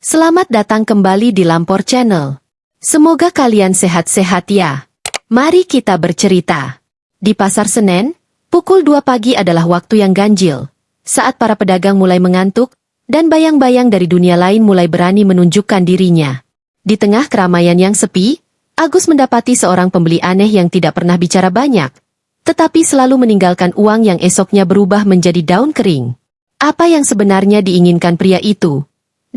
Selamat datang kembali di Lampor Channel. Semoga kalian sehat-sehat ya. Mari kita bercerita. Di Pasar Senen, pukul 2 pagi adalah waktu yang ganjil, saat para pedagang mulai mengantuk, dan bayang-bayang dari dunia lain mulai berani menunjukkan dirinya. Di tengah keramaian yang sepi, Agus mendapati seorang pembeli aneh yang tidak pernah bicara banyak, tetapi selalu meninggalkan uang yang esoknya berubah menjadi daun kering. Apa yang sebenarnya diinginkan pria itu?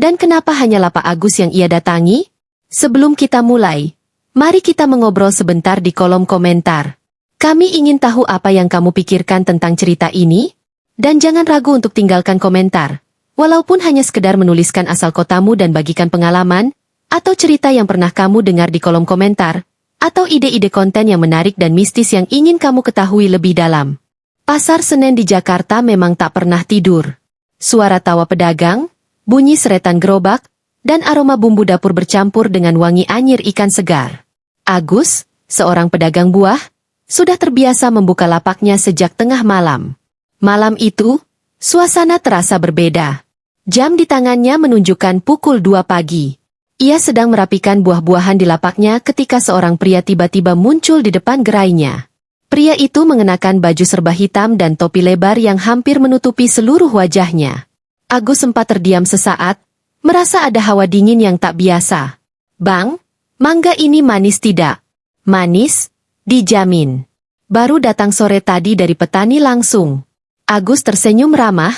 Dan kenapa hanya Pak Agus yang ia datangi? Sebelum kita mulai, mari kita mengobrol sebentar di kolom komentar. Kami ingin tahu apa yang kamu pikirkan tentang cerita ini. Dan jangan ragu untuk tinggalkan komentar, walaupun hanya sekedar menuliskan asal kotamu dan bagikan pengalaman, atau cerita yang pernah kamu dengar di kolom komentar, atau ide-ide konten yang menarik dan mistis yang ingin kamu ketahui lebih dalam. Pasar Senen di Jakarta memang tak pernah tidur. Suara tawa pedagang, bunyi seretan gerobak, dan aroma bumbu dapur bercampur dengan wangi anyir ikan segar. Agus, seorang pedagang buah, sudah terbiasa membuka lapaknya sejak tengah malam. Malam itu, suasana terasa berbeda. Jam di tangannya menunjukkan pukul 2 pagi. Ia sedang merapikan buah-buahan di lapaknya ketika seorang pria tiba-tiba muncul di depan gerainya. Pria itu mengenakan baju serba hitam dan topi lebar yang hampir menutupi seluruh wajahnya. Agus sempat terdiam sesaat, merasa ada hawa dingin yang tak biasa. Bang, mangga ini manis tidak? Manis? Dijamin. Baru datang sore tadi dari petani langsung. Agus tersenyum ramah,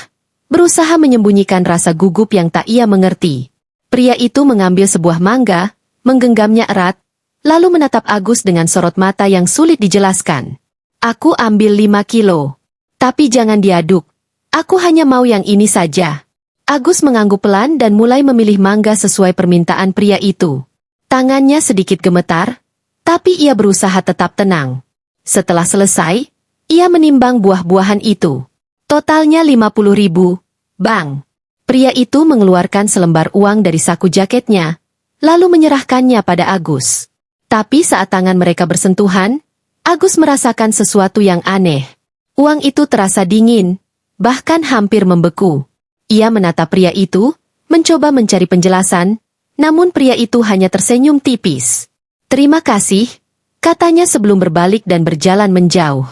berusaha menyembunyikan rasa gugup yang tak ia mengerti. Pria itu mengambil sebuah mangga, menggenggamnya erat, lalu menatap Agus dengan sorot mata yang sulit dijelaskan. Aku ambil 5 kilo. Tapi jangan diaduk. Aku hanya mau yang ini saja. Agus mengangguk pelan dan mulai memilih mangga sesuai permintaan pria itu. Tangannya sedikit gemetar, tapi ia berusaha tetap tenang. Setelah selesai, ia menimbang buah-buahan itu. Totalnya 50.000, Bang. Pria itu mengeluarkan selembar uang dari saku jaketnya, lalu menyerahkannya pada Agus. Tapi saat tangan mereka bersentuhan, Agus merasakan sesuatu yang aneh. Uang itu terasa dingin, bahkan hampir membeku. Ia menatap pria itu, mencoba mencari penjelasan, namun pria itu hanya tersenyum tipis. Terima kasih, katanya sebelum berbalik dan berjalan menjauh.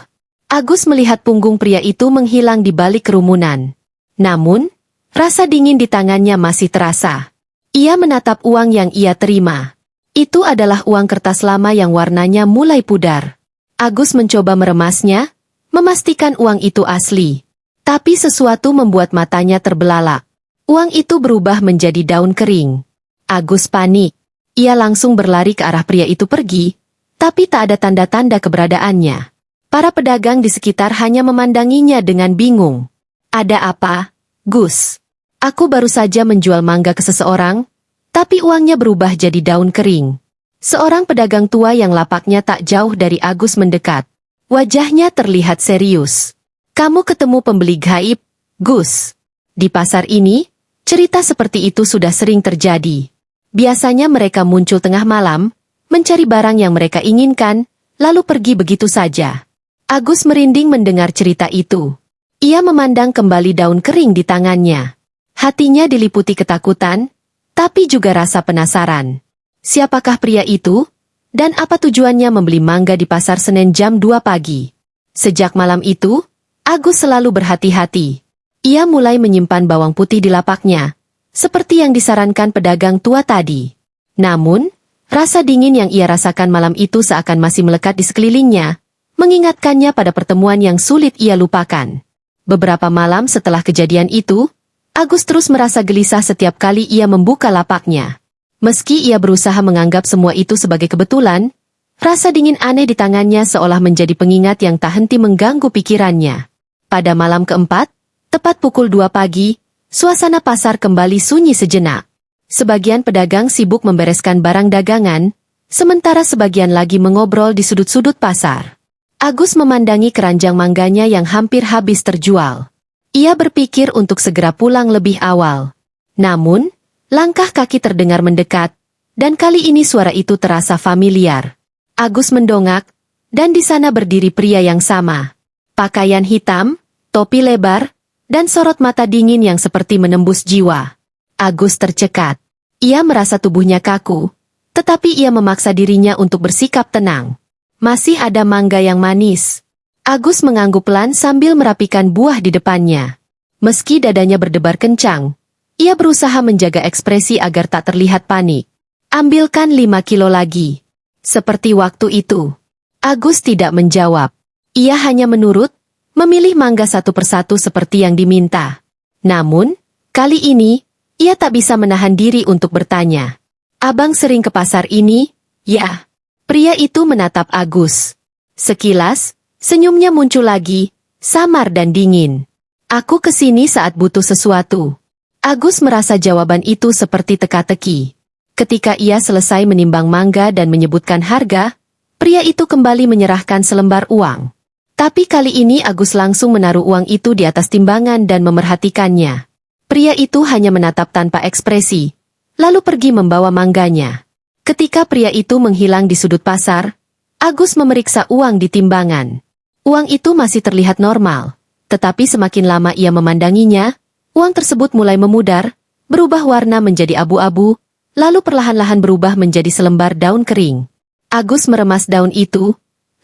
Agus melihat punggung pria itu menghilang di balik kerumunan. Namun, rasa dingin di tangannya masih terasa. Ia menatap uang yang ia terima. Itu adalah uang kertas lama yang warnanya mulai pudar. Agus mencoba meremasnya, memastikan uang itu asli. Tapi sesuatu membuat matanya terbelalak. Uang itu berubah menjadi daun kering. Agus panik. Ia langsung berlari ke arah pria itu pergi, tapi tak ada tanda-tanda keberadaannya. Para pedagang di sekitar hanya memandanginya dengan bingung. Ada apa, Gus? Aku baru saja menjual mangga ke seseorang, tapi uangnya berubah jadi daun kering. Seorang pedagang tua yang lapaknya tak jauh dari Agus mendekat. Wajahnya terlihat serius. Kamu ketemu pembeli gaib, Gus. Di pasar ini, cerita seperti itu sudah sering terjadi. Biasanya mereka muncul tengah malam, mencari barang yang mereka inginkan, lalu pergi begitu saja. Agus merinding mendengar cerita itu. Ia memandang kembali daun kering di tangannya. Hatinya diliputi ketakutan, tapi juga rasa penasaran. Siapakah pria itu? Dan apa tujuannya membeli mangga di Pasar Senen jam 2 pagi? Sejak malam itu, Agus selalu berhati-hati. Ia mulai menyimpan bawang putih di lapaknya, seperti yang disarankan pedagang tua tadi. Namun, rasa dingin yang ia rasakan malam itu seakan masih melekat di sekelilingnya, mengingatkannya pada pertemuan yang sulit ia lupakan. Beberapa malam setelah kejadian itu, Agus terus merasa gelisah setiap kali ia membuka lapaknya. Meski ia berusaha menganggap semua itu sebagai kebetulan, rasa dingin aneh di tangannya seolah menjadi pengingat yang tak henti mengganggu pikirannya. Pada malam keempat, tepat pukul 2 pagi, suasana pasar kembali sunyi sejenak. Sebagian pedagang sibuk membereskan barang dagangan, sementara sebagian lagi mengobrol di sudut-sudut pasar. Agus memandangi keranjang mangganya yang hampir habis terjual. Ia berpikir untuk segera pulang lebih awal. Namun, langkah kaki terdengar mendekat, dan kali ini suara itu terasa familiar. Agus mendongak, dan di sana berdiri pria yang sama. Pakaian hitam, topi lebar, dan sorot mata dingin yang seperti menembus jiwa. Agus tercekat. Ia merasa tubuhnya kaku, tetapi ia memaksa dirinya untuk bersikap tenang. Masih ada mangga yang manis. Agus mengangguk pelan sambil merapikan buah di depannya. Meski dadanya berdebar kencang, ia berusaha menjaga ekspresi agar tak terlihat panik. Ambilkan 5 kilo lagi. Seperti waktu itu. Agus tidak menjawab. Ia hanya menurut, memilih mangga satu persatu seperti yang diminta. Namun, kali ini, ia tak bisa menahan diri untuk bertanya. Abang sering ke pasar ini? Ya. Pria itu menatap Agus. Sekilas, senyumnya muncul lagi, samar dan dingin. Aku kesini saat butuh sesuatu. Agus merasa jawaban itu seperti teka-teki. Ketika ia selesai menimbang mangga dan menyebutkan harga, pria itu kembali menyerahkan selembar uang. Tapi kali ini Agus langsung menaruh uang itu di atas timbangan dan memerhatikannya. Pria itu hanya menatap tanpa ekspresi, lalu pergi membawa mangganya. Ketika pria itu menghilang di sudut pasar, Agus memeriksa uang di timbangan. Uang itu masih terlihat normal, tetapi semakin lama ia memandanginya, uang tersebut mulai memudar, berubah warna menjadi abu-abu, lalu perlahan-lahan berubah menjadi selembar daun kering. Agus meremas daun itu,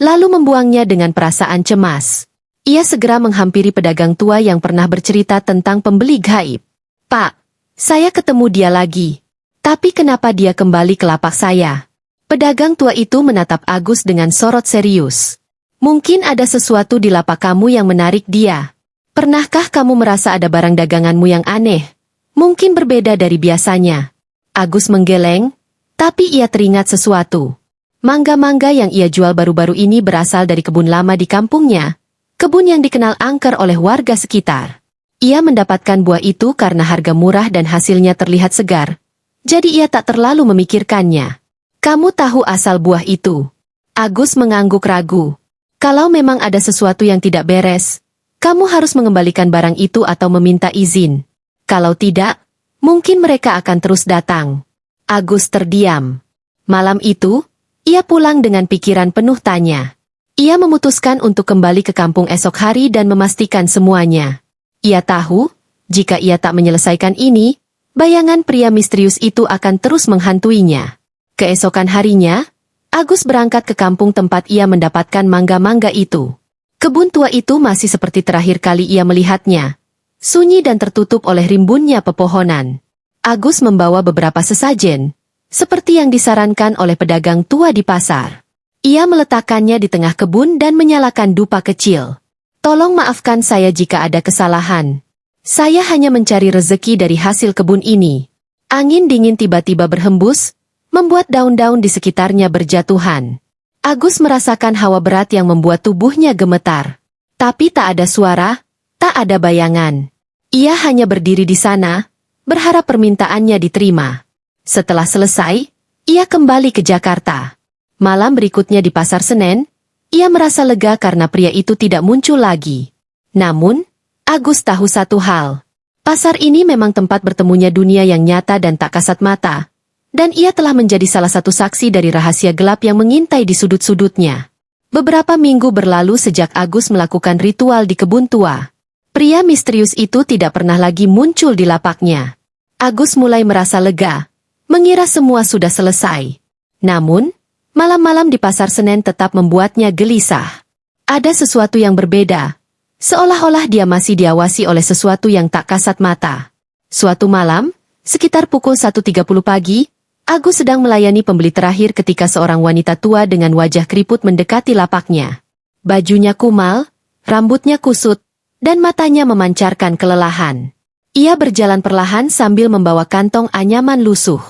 lalu membuangnya dengan perasaan cemas. Ia segera menghampiri pedagang tua yang pernah bercerita tentang pembeli gaib. Pak, saya ketemu dia lagi. Tapi kenapa dia kembali ke lapak saya? Pedagang tua itu menatap Agus dengan sorot serius. Mungkin ada sesuatu di lapak kamu yang menarik dia. Pernahkah kamu merasa ada barang daganganmu yang aneh? Mungkin berbeda dari biasanya. Agus menggeleng, tapi ia teringat sesuatu. Mangga-mangga yang ia jual baru-baru ini berasal dari kebun lama di kampungnya. Kebun yang dikenal angker oleh warga sekitar. Ia mendapatkan buah itu karena harga murah dan hasilnya terlihat segar. Jadi ia tak terlalu memikirkannya. Kamu tahu asal buah itu? Agus mengangguk ragu. Kalau memang ada sesuatu yang tidak beres, kamu harus mengembalikan barang itu atau meminta izin. Kalau tidak, mungkin mereka akan terus datang. Agus terdiam. Malam itu, ia pulang dengan pikiran penuh tanya. Ia memutuskan untuk kembali ke kampung esok hari dan memastikan semuanya. Ia tahu, jika ia tak menyelesaikan ini, bayangan pria misterius itu akan terus menghantuinya. Keesokan harinya, Agus berangkat ke kampung tempat ia mendapatkan mangga-mangga itu. Kebun tua itu masih seperti terakhir kali ia melihatnya. Sunyi dan tertutup oleh rimbunnya pepohonan. Agus membawa beberapa sesajen, seperti yang disarankan oleh pedagang tua di pasar. Ia meletakkannya di tengah kebun dan menyalakan dupa kecil. Tolong maafkan saya jika ada kesalahan. Saya hanya mencari rezeki dari hasil kebun ini. Angin dingin tiba-tiba berhembus, membuat daun-daun di sekitarnya berjatuhan. Agus merasakan hawa berat yang membuat tubuhnya gemetar. Tapi tak ada suara, tak ada bayangan. Ia hanya berdiri di sana, berharap permintaannya diterima. Setelah selesai, ia kembali ke Jakarta. Malam berikutnya di Pasar Senen, ia merasa lega karena pria itu tidak muncul lagi. Namun, Agus tahu satu hal. Pasar ini memang tempat bertemunya dunia yang nyata dan tak kasat mata. Dan ia telah menjadi salah satu saksi dari rahasia gelap yang mengintai di sudut-sudutnya. Beberapa minggu berlalu sejak Agus melakukan ritual di kebun tua. Pria misterius itu tidak pernah lagi muncul di lapaknya. Agus mulai merasa lega, mengira semua sudah selesai. Namun, malam-malam di Pasar Senen tetap membuatnya gelisah. Ada sesuatu yang berbeda. Seolah-olah dia masih diawasi oleh sesuatu yang tak kasat mata. Suatu malam, sekitar pukul 1.30 pagi, Agus sedang melayani pembeli terakhir ketika seorang wanita tua dengan wajah keriput mendekati lapaknya. Bajunya kumal, rambutnya kusut, dan matanya memancarkan kelelahan. Ia berjalan perlahan sambil membawa kantong anyaman lusuh.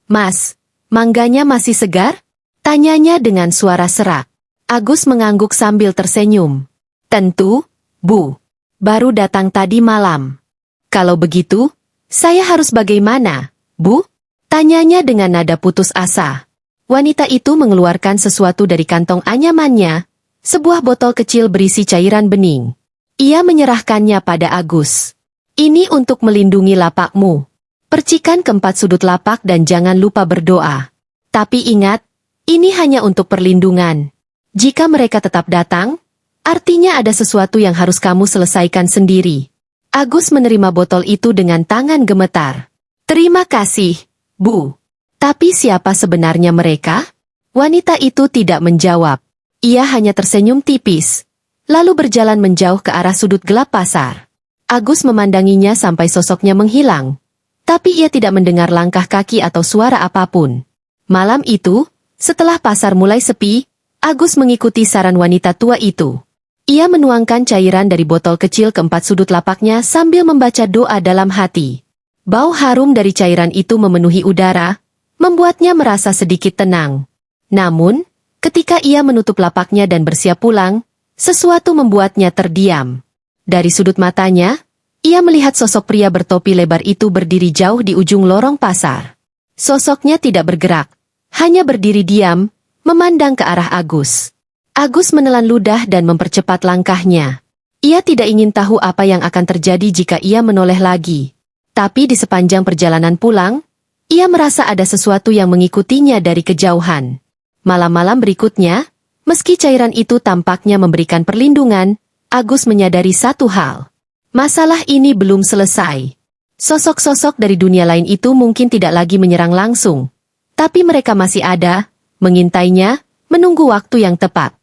Mas, mangganya masih segar? Tanyanya dengan suara serak. Agus mengangguk sambil tersenyum. Tentu, Bu. Baru datang tadi malam. Kalau begitu, saya harus bagaimana, Bu? Tanyanya dengan nada putus asa. Wanita itu mengeluarkan sesuatu dari kantong anyamannya, sebuah botol kecil berisi cairan bening. Ia menyerahkannya pada Agus. Ini untuk melindungi lapakmu. Percikan keempat sudut lapak dan jangan lupa berdoa. Tapi ingat, ini hanya untuk perlindungan. Jika mereka tetap datang, artinya ada sesuatu yang harus kamu selesaikan sendiri. Agus menerima botol itu dengan tangan gemetar. Terima kasih, Bu. Tapi siapa sebenarnya mereka? Wanita itu tidak menjawab. Ia hanya tersenyum tipis, lalu berjalan menjauh ke arah sudut gelap pasar. Agus memandanginya sampai sosoknya menghilang. Tapi ia tidak mendengar langkah kaki atau suara apapun. Malam itu, setelah pasar mulai sepi, Agus mengikuti saran wanita tua itu. Ia menuangkan cairan dari botol kecil ke 4 sudut lapaknya sambil membaca doa dalam hati. Bau harum dari cairan itu memenuhi udara, membuatnya merasa sedikit tenang. Namun, ketika ia menutup lapaknya dan bersiap pulang, sesuatu membuatnya terdiam. Dari sudut matanya, ia melihat sosok pria bertopi lebar itu berdiri jauh di ujung lorong pasar. Sosoknya tidak bergerak, hanya berdiri diam, memandang ke arah Agus. Agus menelan ludah dan mempercepat langkahnya. Ia tidak ingin tahu apa yang akan terjadi jika ia menoleh lagi. Tapi di sepanjang perjalanan pulang, ia merasa ada sesuatu yang mengikutinya dari kejauhan. Malam-malam berikutnya, meski cairan itu tampaknya memberikan perlindungan, Agus menyadari satu hal. Masalah ini belum selesai. Sosok-sosok dari dunia lain itu mungkin tidak lagi menyerang langsung. Tapi mereka masih ada, mengintainya, menunggu waktu yang tepat.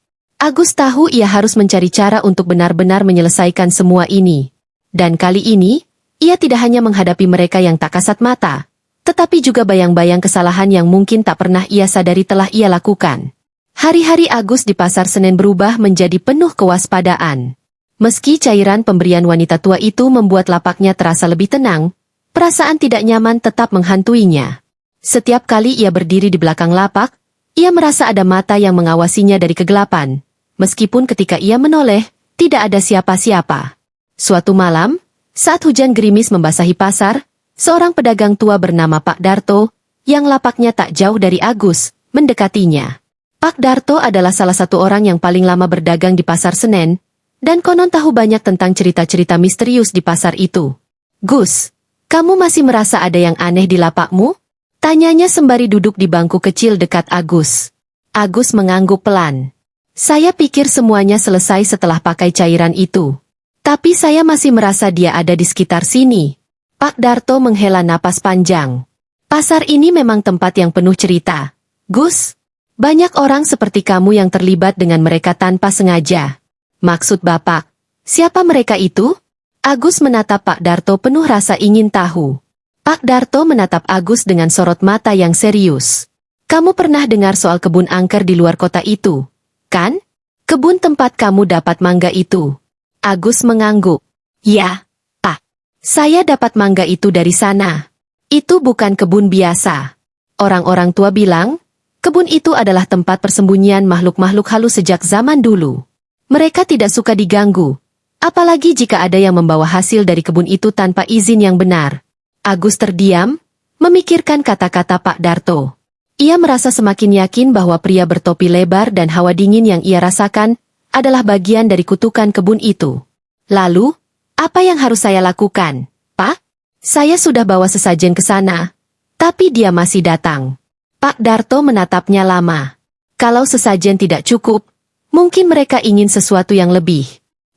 Agus tahu ia harus mencari cara untuk benar-benar menyelesaikan semua ini. Dan kali ini, ia tidak hanya menghadapi mereka yang tak kasat mata, tetapi juga bayang-bayang kesalahan yang mungkin tak pernah ia sadari telah ia lakukan. Hari-hari Agus di pasar Senen berubah menjadi penuh kewaspadaan. Meski cairan pemberian wanita tua itu membuat lapaknya terasa lebih tenang, perasaan tidak nyaman tetap menghantuinya. Setiap kali ia berdiri di belakang lapak, ia merasa ada mata yang mengawasinya dari kegelapan. Meskipun ketika ia menoleh, tidak ada siapa-siapa. Suatu malam, saat hujan gerimis membasahi pasar, seorang pedagang tua bernama Pak Darto, yang lapaknya tak jauh dari Agus, mendekatinya. Pak Darto adalah salah satu orang yang paling lama berdagang di pasar Senen, dan konon tahu banyak tentang cerita-cerita misterius di pasar itu. Gus, kamu masih merasa ada yang aneh di lapakmu? Tanyanya sembari duduk di bangku kecil dekat Agus. Agus mengangguk pelan. Saya pikir semuanya selesai setelah pakai cairan itu. Tapi saya masih merasa dia ada di sekitar sini. Pak Darto menghela napas panjang. Pasar ini memang tempat yang penuh cerita. Gus, banyak orang seperti kamu yang terlibat dengan mereka tanpa sengaja. Maksud Bapak, siapa mereka itu? Agus menatap Pak Darto penuh rasa ingin tahu. Pak Darto menatap Agus dengan sorot mata yang serius. Kamu pernah dengar soal kebun angker di luar kota itu, kan? Kebun tempat kamu dapat mangga itu. Agus mengangguk. Ya, Pak. Saya dapat mangga itu dari sana. Itu bukan kebun biasa. Orang-orang tua bilang, kebun itu adalah tempat persembunyian makhluk-makhluk halus sejak zaman dulu. Mereka tidak suka diganggu, apalagi jika ada yang membawa hasil dari kebun itu tanpa izin yang benar. Agus terdiam, memikirkan kata-kata Pak Darto. Ia merasa semakin yakin bahwa pria bertopi lebar dan hawa dingin yang ia rasakan adalah bagian dari kutukan kebun itu. Lalu, apa yang harus saya lakukan, Pak? Saya sudah bawa sesajen ke sana, tapi dia masih datang. Pak Darto menatapnya lama. Kalau sesajen tidak cukup, mungkin mereka ingin sesuatu yang lebih.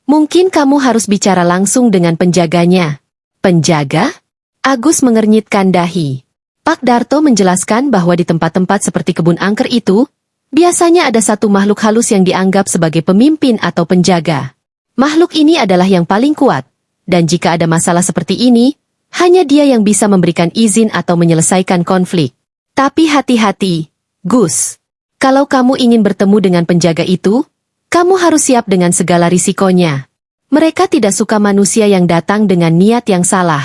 Mungkin kamu harus bicara langsung dengan penjaganya. Penjaga? Agus mengernyitkan dahi. Pak Darto menjelaskan bahwa di tempat-tempat seperti kebun angker itu, biasanya ada satu makhluk halus yang dianggap sebagai pemimpin atau penjaga. Makhluk ini adalah yang paling kuat, dan jika ada masalah seperti ini, hanya dia yang bisa memberikan izin atau menyelesaikan konflik. Tapi hati-hati, Gus. Kalau kamu ingin bertemu dengan penjaga itu, kamu harus siap dengan segala risikonya. Mereka tidak suka manusia yang datang dengan niat yang salah.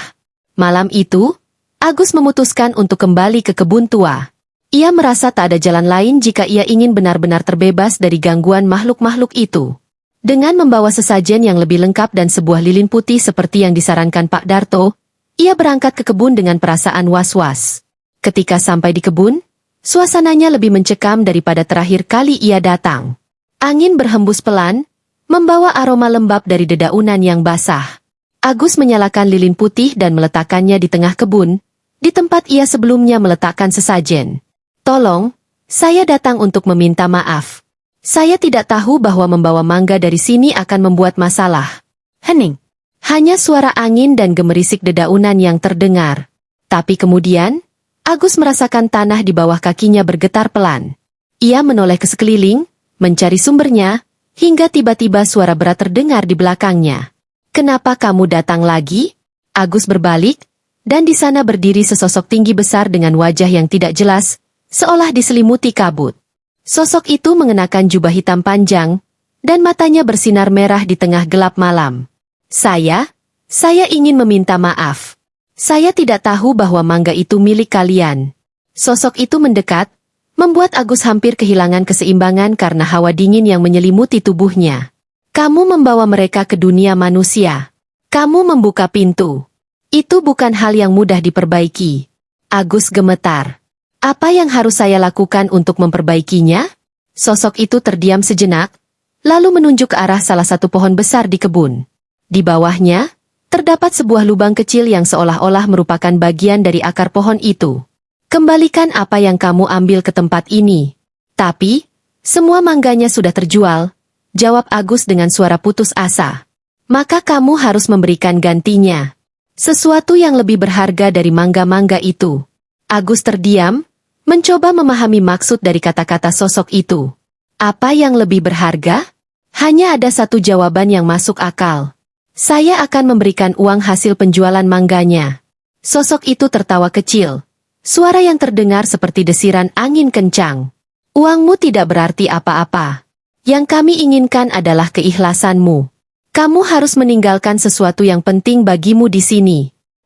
Malam itu, Agus memutuskan untuk kembali ke kebun tua. Ia merasa tak ada jalan lain jika ia ingin benar-benar terbebas dari gangguan makhluk-makhluk itu. Dengan membawa sesajen yang lebih lengkap dan sebuah lilin putih seperti yang disarankan Pak Darto, ia berangkat ke kebun dengan perasaan was-was. Ketika sampai di kebun, suasananya lebih mencekam daripada terakhir kali ia datang. Angin berhembus pelan, membawa aroma lembab dari dedaunan yang basah. Agus menyalakan lilin putih dan meletakkannya di tengah kebun, di tempat ia sebelumnya meletakkan sesajen. Tolong, saya datang untuk meminta maaf. Saya tidak tahu bahwa membawa mangga dari sini akan membuat masalah. Hening. Hanya suara angin dan gemerisik dedaunan yang terdengar. Tapi kemudian, Agus merasakan tanah di bawah kakinya bergetar pelan. Ia menoleh ke sekeliling, mencari sumbernya, hingga tiba-tiba suara berat terdengar di belakangnya. "Kenapa kamu datang lagi?" Agus berbalik, dan di sana berdiri sesosok tinggi besar dengan wajah yang tidak jelas, seolah diselimuti kabut. Sosok itu mengenakan jubah hitam panjang, dan matanya bersinar merah di tengah gelap malam. Saya ingin meminta maaf. Saya tidak tahu bahwa mangga itu milik kalian." Sosok itu mendekat, membuat Agus hampir kehilangan keseimbangan karena hawa dingin yang menyelimuti tubuhnya. "Kamu membawa mereka ke dunia manusia. Kamu membuka pintu. Itu bukan hal yang mudah diperbaiki." Agus gemetar. "Apa yang harus saya lakukan untuk memperbaikinya?" Sosok itu terdiam sejenak, lalu menunjuk ke arah salah satu pohon besar di kebun. Di bawahnya, terdapat sebuah lubang kecil yang seolah-olah merupakan bagian dari akar pohon itu. "Kembalikan apa yang kamu ambil ke tempat ini." "Tapi, semua mangganya sudah terjual," jawab Agus dengan suara putus asa. "Maka kamu harus memberikan gantinya. Sesuatu yang lebih berharga dari mangga-mangga itu." Agus terdiam, mencoba memahami maksud dari kata-kata sosok itu. Apa yang lebih berharga? Hanya ada satu jawaban yang masuk akal. "Saya akan memberikan uang hasil penjualan mangganya." Sosok itu tertawa kecil. Suara yang terdengar seperti desiran angin kencang. "Uangmu tidak berarti apa-apa. Yang kami inginkan adalah keikhlasanmu. Kamu harus meninggalkan sesuatu yang penting bagimu di sini."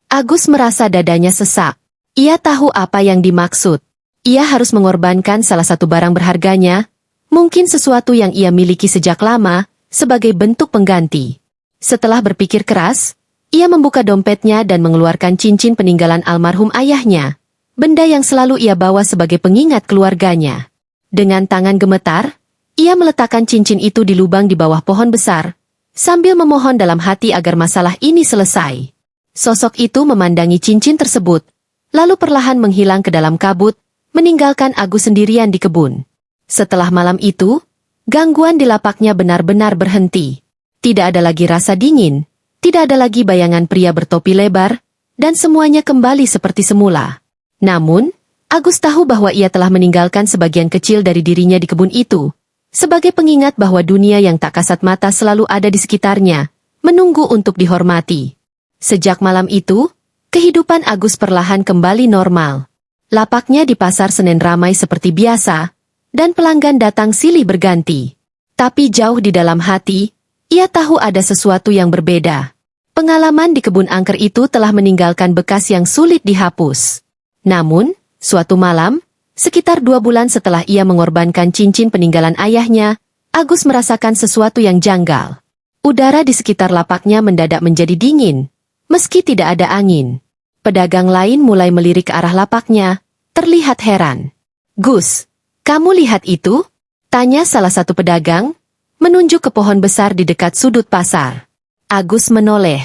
Agus merasa dadanya sesak. Ia tahu apa yang dimaksud. Ia harus mengorbankan salah satu barang berharganya, mungkin sesuatu yang ia miliki sejak lama, sebagai bentuk pengganti. Setelah berpikir keras, ia membuka dompetnya dan mengeluarkan cincin peninggalan almarhum ayahnya, benda yang selalu ia bawa sebagai pengingat keluarganya. Dengan tangan gemetar, ia meletakkan cincin itu di lubang di bawah pohon besar, sambil memohon dalam hati agar masalah ini selesai. Sosok itu memandangi cincin tersebut, lalu perlahan menghilang ke dalam kabut, meninggalkan Agus sendirian di kebun. Setelah malam itu, gangguan di lapaknya benar-benar berhenti. Tidak ada lagi rasa dingin, tidak ada lagi bayangan pria bertopi lebar, dan semuanya kembali seperti semula. Namun, Agus tahu bahwa ia telah meninggalkan sebagian kecil dari dirinya di kebun itu, sebagai pengingat bahwa dunia yang tak kasat mata selalu ada di sekitarnya, menunggu untuk dihormati. Sejak malam itu, kehidupan Agus perlahan kembali normal. Lapaknya di pasar Senen ramai seperti biasa, dan pelanggan datang silih berganti. Tapi jauh di dalam hati, ia tahu ada sesuatu yang berbeda. Pengalaman di kebun angker itu telah meninggalkan bekas yang sulit dihapus. Namun, suatu malam, sekitar 2 bulan setelah ia mengorbankan cincin peninggalan ayahnya, Agus merasakan sesuatu yang janggal. Udara di sekitar lapaknya mendadak menjadi dingin, meski tidak ada angin. Pedagang lain mulai melirik ke arah lapaknya, terlihat heran. "Gus, kamu lihat itu?" tanya salah satu pedagang, menunjuk ke pohon besar di dekat sudut pasar. Agus menoleh.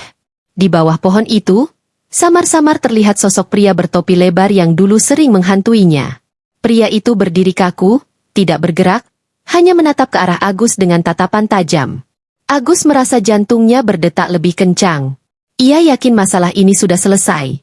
Di bawah pohon itu, samar-samar terlihat sosok pria bertopi lebar yang dulu sering menghantuinya. Pria itu berdiri kaku, tidak bergerak, hanya menatap ke arah Agus dengan tatapan tajam. Agus merasa jantungnya berdetak lebih kencang. Ia yakin masalah ini sudah selesai.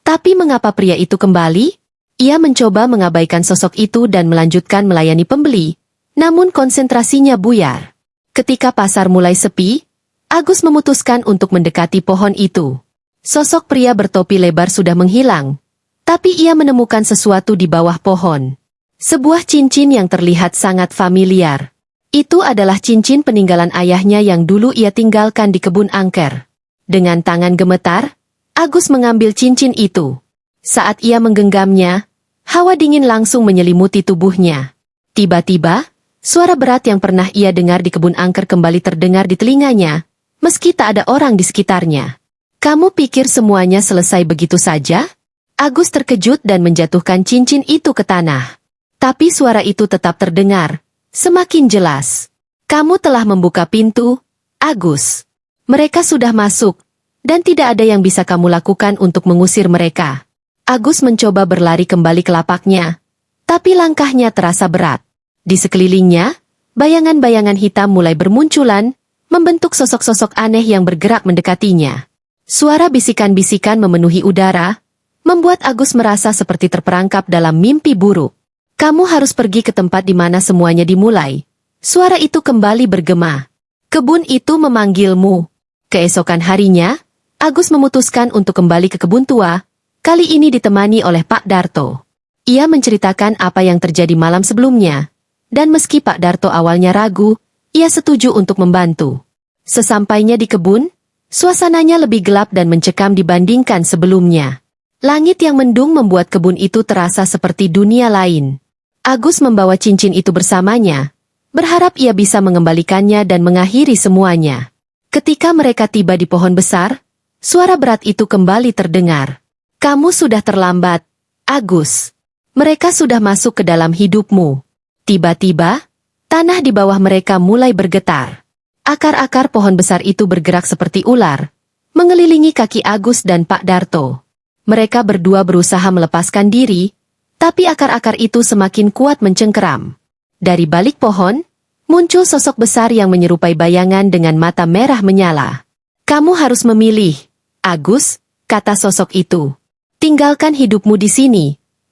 Tapi mengapa pria itu kembali? Ia mencoba mengabaikan sosok itu dan melanjutkan melayani pembeli, namun konsentrasinya buyar. Ketika pasar mulai sepi, Agus memutuskan untuk mendekati pohon itu. Sosok pria bertopi lebar sudah menghilang, tapi ia menemukan sesuatu di bawah pohon. Sebuah cincin yang terlihat sangat familiar. Itu adalah cincin peninggalan ayahnya yang dulu ia tinggalkan di kebun angker. Dengan tangan gemetar, Agus mengambil cincin itu. Saat ia menggenggamnya, hawa dingin langsung menyelimuti tubuhnya. Tiba-tiba, suara berat yang pernah ia dengar di kebun angker kembali terdengar di telinganya, meski tak ada orang di sekitarnya. "Kamu pikir semuanya selesai begitu saja?" Agus terkejut dan menjatuhkan cincin itu ke tanah. Tapi suara itu tetap terdengar, semakin jelas. "Kamu telah membuka pintu, Agus. Mereka sudah masuk, dan tidak ada yang bisa kamu lakukan untuk mengusir mereka." Agus mencoba berlari kembali ke lapaknya, tapi langkahnya terasa berat. Di sekelilingnya, bayangan-bayangan hitam mulai bermunculan, membentuk sosok-sosok aneh yang bergerak mendekatinya. Suara bisikan-bisikan memenuhi udara, membuat Agus merasa seperti terperangkap dalam mimpi buruk. Kamu harus pergi ke tempat di mana semuanya dimulai. Suara itu kembali bergema. Kebun itu memanggilmu. Keesokan harinya, Agus memutuskan untuk kembali ke kebun tua, kali ini ditemani oleh Pak Darto. Ia menceritakan apa yang terjadi malam sebelumnya, dan meski Pak Darto awalnya ragu, ia setuju untuk membantu. Sesampainya di kebun, suasananya lebih gelap dan mencekam dibandingkan sebelumnya. Langit yang mendung membuat kebun itu terasa seperti dunia lain. Agus membawa cincin itu bersamanya, berharap ia bisa mengembalikannya dan mengakhiri semuanya. Ketika mereka tiba di pohon besar, suara berat itu kembali terdengar. Kamu sudah terlambat, Agus. Mereka sudah masuk ke dalam hidupmu. Tiba-tiba, tanah di bawah mereka mulai bergetar. Akar-akar pohon besar itu bergerak seperti ular, mengelilingi kaki Agus dan Pak Darto. Mereka berdua berusaha melepaskan diri, tapi akar-akar itu semakin kuat mencengkeram. Dari balik pohon, muncul sosok besar yang menyerupai bayangan dengan mata merah menyala. Kamu harus memilih, Agus, kata sosok itu. Tinggalkan hidupmu di sini,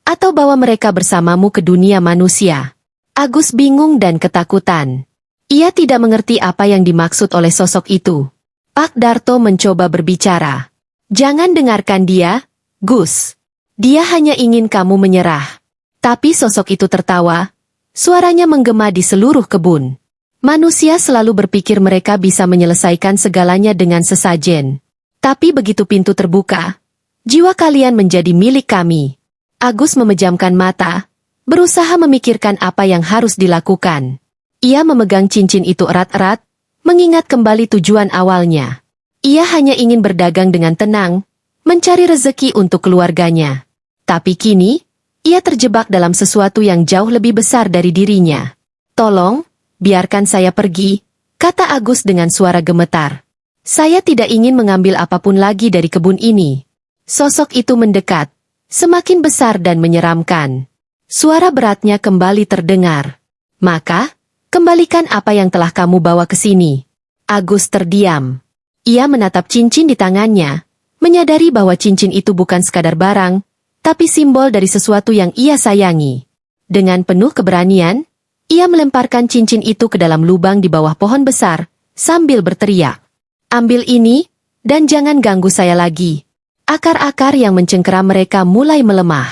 atau bawa mereka bersamamu ke dunia manusia. Agus bingung dan ketakutan. Ia tidak mengerti apa yang dimaksud oleh sosok itu. Pak Darto mencoba berbicara. Jangan dengarkan dia, Gus. Dia hanya ingin kamu menyerah. Tapi sosok itu tertawa. Suaranya menggema di seluruh kebun. Manusia selalu berpikir mereka bisa menyelesaikan segalanya dengan sesajen. Tapi begitu pintu terbuka, jiwa kalian menjadi milik kami. Agus memejamkan mata, berusaha memikirkan apa yang harus dilakukan. Ia memegang cincin itu erat-erat, mengingat kembali tujuan awalnya. Ia hanya ingin berdagang dengan tenang, mencari rezeki untuk keluarganya. Tapi kini, ia terjebak dalam sesuatu yang jauh lebih besar dari dirinya. Tolong, biarkan saya pergi, kata Agus dengan suara gemetar. Saya tidak ingin mengambil apapun lagi dari kebun ini. Sosok itu mendekat, semakin besar dan menyeramkan. Suara beratnya kembali terdengar. Maka, kembalikan apa yang telah kamu bawa ke sini. Agus terdiam. Ia menatap cincin di tangannya, menyadari bahwa cincin itu bukan sekadar barang, tapi simbol dari sesuatu yang ia sayangi. Dengan penuh keberanian, ia melemparkan cincin itu ke dalam lubang di bawah pohon besar, sambil berteriak. Ambil ini, dan jangan ganggu saya lagi. Akar-akar yang mencengkeram mereka mulai melemah.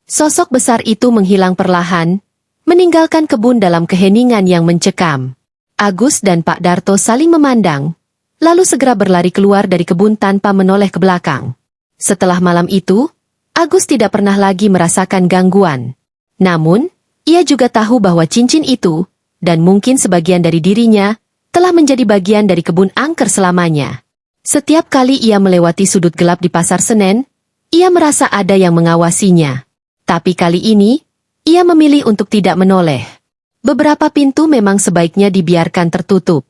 Sosok besar itu menghilang perlahan, meninggalkan kebun dalam keheningan yang mencekam. Agus dan Pak Darto saling memandang, lalu segera berlari keluar dari kebun tanpa menoleh ke belakang. Setelah malam itu, Agus tidak pernah lagi merasakan gangguan. Namun, ia juga tahu bahwa cincin itu, dan mungkin sebagian dari dirinya, telah menjadi bagian dari kebun angker selamanya. Setiap kali ia melewati sudut gelap di Pasar Senen, ia merasa ada yang mengawasinya. Tapi kali ini, ia memilih untuk tidak menoleh. Beberapa pintu memang sebaiknya dibiarkan tertutup.